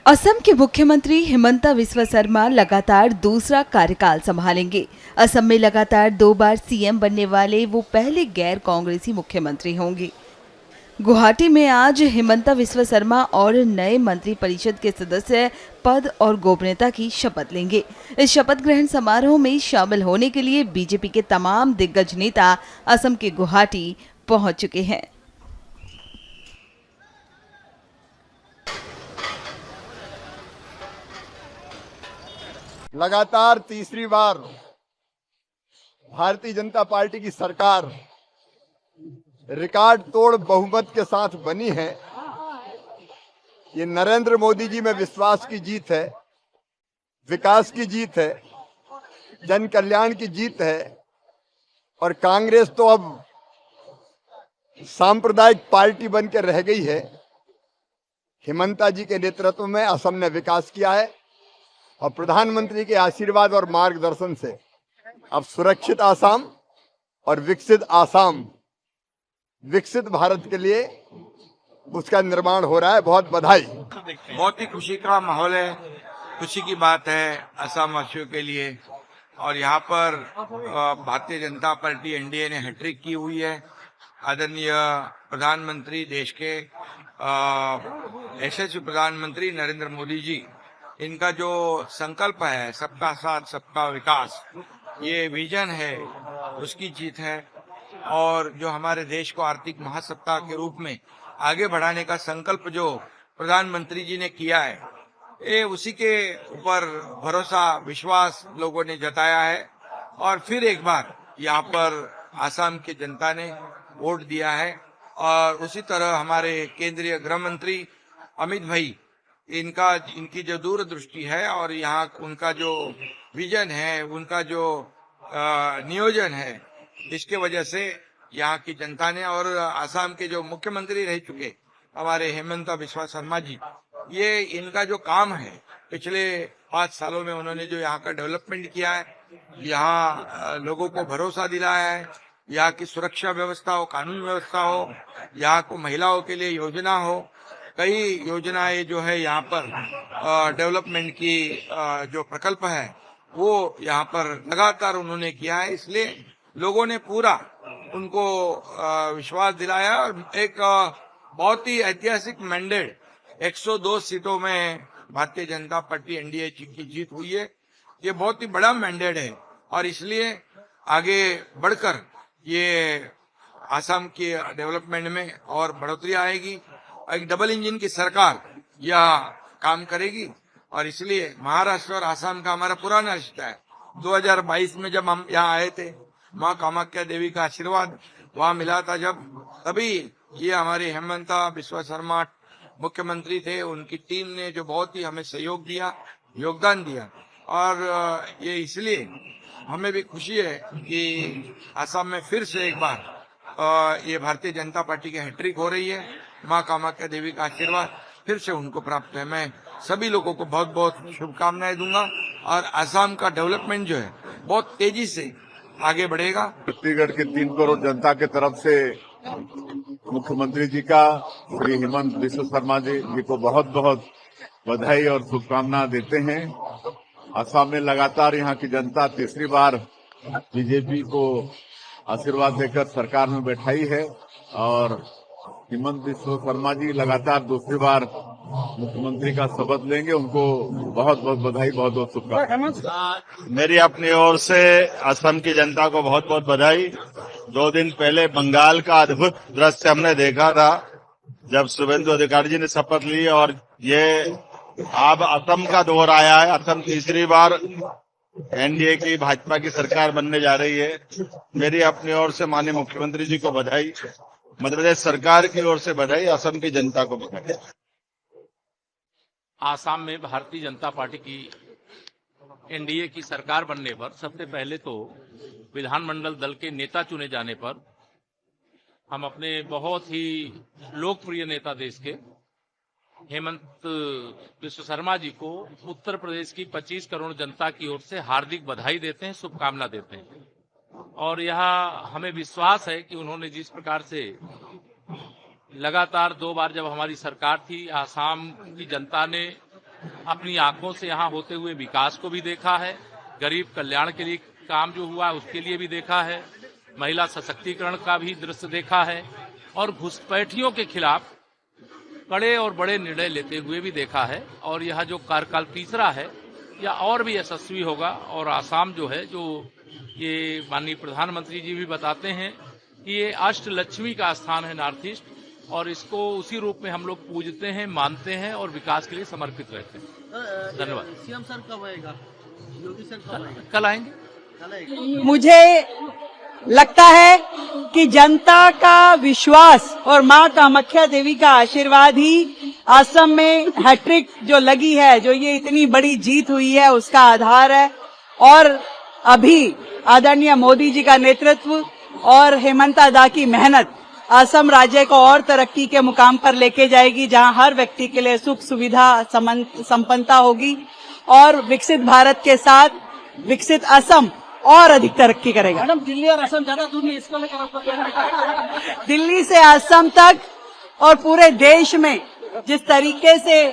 असम के मुख्यमंत्री हिमंता बिस्वा शर्मा लगातार दूसरा कार्यकाल संभालेंगे। असम में लगातार 2 बार सीएम बनने वाले वो पहले गैर कांग्रेसी मुख्यमंत्री होंगे। गुवाहाटी में आज हिमंता बिस्वा शर्मा और नए मंत्री परिषद के सदस्य पद और गोपनीयता की शपथ लेंगे। इस शपथ ग्रहण समारोह में शामिल होने के लिए बीजेपी के तमाम दिग्गज नेता असम के गुवाहाटी पहुंच चुके हैं। लगातार तीसरी बार भारतीय जनता पार्टी की सरकार रिकॉर्ड तोड़ बहुमत के साथ बनी है। ये नरेंद्र मोदी जी में विश्वास की जीत है, विकास की जीत है, जन कल्याण की जीत है। और कांग्रेस तो अब सांप्रदायिक पार्टी बनकर रह गई है। हिमंता जी के नेतृत्व में असम ने विकास किया है और प्रधानमंत्री के आशीर्वाद और मार्गदर्शन से अब सुरक्षित आसाम और विकसित आसाम, विकसित भारत के लिए उसका निर्माण हो रहा है। बहुत बधाई। बहुत ही खुशी का माहौल है, खुशी की बात है असम वासियों के लिए। और यहाँ पर भारतीय जनता पार्टी एनडीए ने हैट्रिक की हुई है। आदरणीय प्रधानमंत्री देश के यशस्वी प्रधानमंत्री नरेंद्र मोदी जी, इनका जो संकल्प है सबका साथ सबका विकास, ये विजन है, उसकी जीत है। और जो हमारे देश को आर्थिक महासत्ता के रूप में आगे बढ़ाने का संकल्प जो प्रधानमंत्री जी ने किया है, ये उसी के ऊपर भरोसा विश्वास लोगों ने जताया है। और फिर एक बार यहाँ पर आसाम की जनता ने वोट दिया है। और उसी तरह हमारे केंद्रीय गृह मंत्री अमित भाई, इनकी जो दूरदृष्टि है और यहाँ उनका जो विजन है, उनका जो नियोजन है, इसके वजह से यहाँ की जनता ने और आसाम के जो मुख्यमंत्री रह चुके हमारे हिमंता बिस्वा शर्मा जी, ये इनका जो काम है पिछले 5 सालों में उन्होंने जो यहाँ का डेवलपमेंट किया है, यहाँ लोगों को भरोसा दिलाया है, यहाँ की सुरक्षा व्यवस्था हो, कानूनी व्यवस्था हो, यहाँ को महिलाओं के लिए योजना हो, कई योजनाएं जो है यहाँ पर डेवलपमेंट की जो प्रकल्प है वो यहाँ पर लगातार उन्होंने किया है। इसलिए लोगों ने पूरा उनको विश्वास दिलाया और एक बहुत ही ऐतिहासिक मैंडेट 102 सीटों में भारतीय जनता पार्टी एनडीए की जीत हुई है। ये बहुत ही बड़ा मैंडेट है और इसलिए आगे बढ़कर ये आसाम के डेवलपमेंट में और बढ़ोतरी आएगी। एक डबल इंजन की सरकार यह काम करेगी और इसलिए महाराष्ट्र और आसाम का हमारा पुराना रिश्ता है। 2022 में जब हम यहाँ आए थे, माँ कामाख्या देवी का आशीर्वाद वहाँ मिला था जब, तभी ये हमारे हिमंता बिस्वा शर्मा मुख्यमंत्री थे, उनकी टीम ने जो बहुत ही हमें सहयोग दिया, योगदान दिया। और ये इसलिए हमें भी खुशी है कि आसाम में फिर से एक बार ये भारतीय जनता पार्टी की हैट्रिक हो रही है। माँ कामाख्या देवी का आशीर्वाद फिर से उनको प्राप्त है। मैं सभी लोगों को बहुत बहुत शुभकामनाएं दूंगा और आसाम का डेवलपमेंट जो है बहुत तेजी से आगे बढ़ेगा। छत्तीसगढ़ की 3 करोड़ जनता के तरफ से मुख्यमंत्री जी का श्री हिमंत बिस्वा शर्मा जी को बहुत बहुत बधाई और शुभकामनाएं देते हैं। असम में लगातार यहाँ की जनता तीसरी बार बीजेपी को आशीर्वाद देकर सरकार में बैठाई है और हिमंत बिस्वा शर्मा जी लगातार दूसरी बार मुख्यमंत्री का शपथ लेंगे। उनको बहुत बहुत बधाई, बहुत बहुत शुभकामनाएं। मेरी अपनी ओर से असम की जनता को बहुत बहुत बधाई। 2 दिन पहले बंगाल का अद्भुत दृश्य हमने देखा था जब शुभेंदु अधिकारी जी ने शपथ ली और ये अब असम का दौर आया है। असम तीसरी बार एनडीए की भाजपा की सरकार बनने जा रही है। मेरी अपनी ओर से माननीय मुख्यमंत्री जी को बधाई, मध्य प्रदेश सरकार की ओर से बधाई, असम की जनता को बधाई। आसाम में भारतीय जनता पार्टी की एनडीए की सरकार बनने पर सबसे पहले तो विधानमंडल दल के नेता चुने जाने पर हम अपने बहुत ही लोकप्रिय नेता देश के हेमंत बिस्वा शर्मा जी को उत्तर प्रदेश की 25 करोड़ जनता की ओर से हार्दिक बधाई देते हैं, शुभकामना देते हैं। और यह हमें विश्वास है कि उन्होंने जिस प्रकार से लगातार 2 बार जब हमारी सरकार थी, आसाम की जनता ने अपनी आंखों से यहाँ होते हुए विकास को भी देखा है, गरीब कल्याण के लिए काम जो हुआ उसके लिए भी देखा है, महिला सशक्तिकरण का भी दृश्य देखा है और घुसपैठियों के खिलाफ कड़े और बड़े निर्णय लेते हुए भी देखा है। और यह जो कार्यकाल तीसरा है यह और भी यशस्वी होगा। और आसाम जो है, जो ये माननीय प्रधानमंत्री जी भी बताते हैं कि ये अष्टलक्ष्मी का स्थान है नॉर्थ ईस्ट, और इसको उसी रूप में हम लोग पूजते हैं, मानते हैं और विकास के लिए समर्पित रहते हैं। धन्यवाद। सीएम सर कब आएगा? योगी सर कब आएगा? कल आएंगे। मुझे लगता है कि जनता का विश्वास और मां कामाख्या देवी का आशीर्वाद ही असम में हैट्रिक जो लगी है, जो ये इतनी बड़ी जीत हुई है, उसका आधार है। और अभी आदरणीय मोदी जी का नेतृत्व और हेमंता दा की मेहनत असम राज्य को और तरक्की के मुकाम पर लेके जाएगी, जहां हर व्यक्ति के लिए सुख सुविधा संपन्नता होगी और विकसित भारत के साथ विकसित असम और अधिक तरक्की करेगा। मैडम, दिल्ली और असम ज्यादा दूर नहीं, इसको लेकर आपका दिल्ली से असम तक और पूरे देश में जिस तरीके से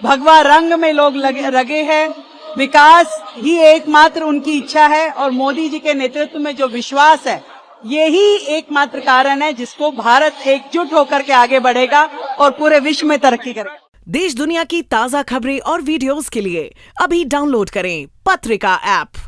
भगवा रंग में लोग लगे हैं, विकास ही एकमात्र उनकी इच्छा है और मोदी जी के नेतृत्व में जो विश्वास है, यही एकमात्र कारण है जिसको भारत एकजुट होकर के आगे बढ़ेगा और पूरे विश्व में तरक्की करेगा। देश दुनिया की ताज़ा खबरें और वीडियोस के लिए अभी डाउनलोड करें पत्रिका ऐप।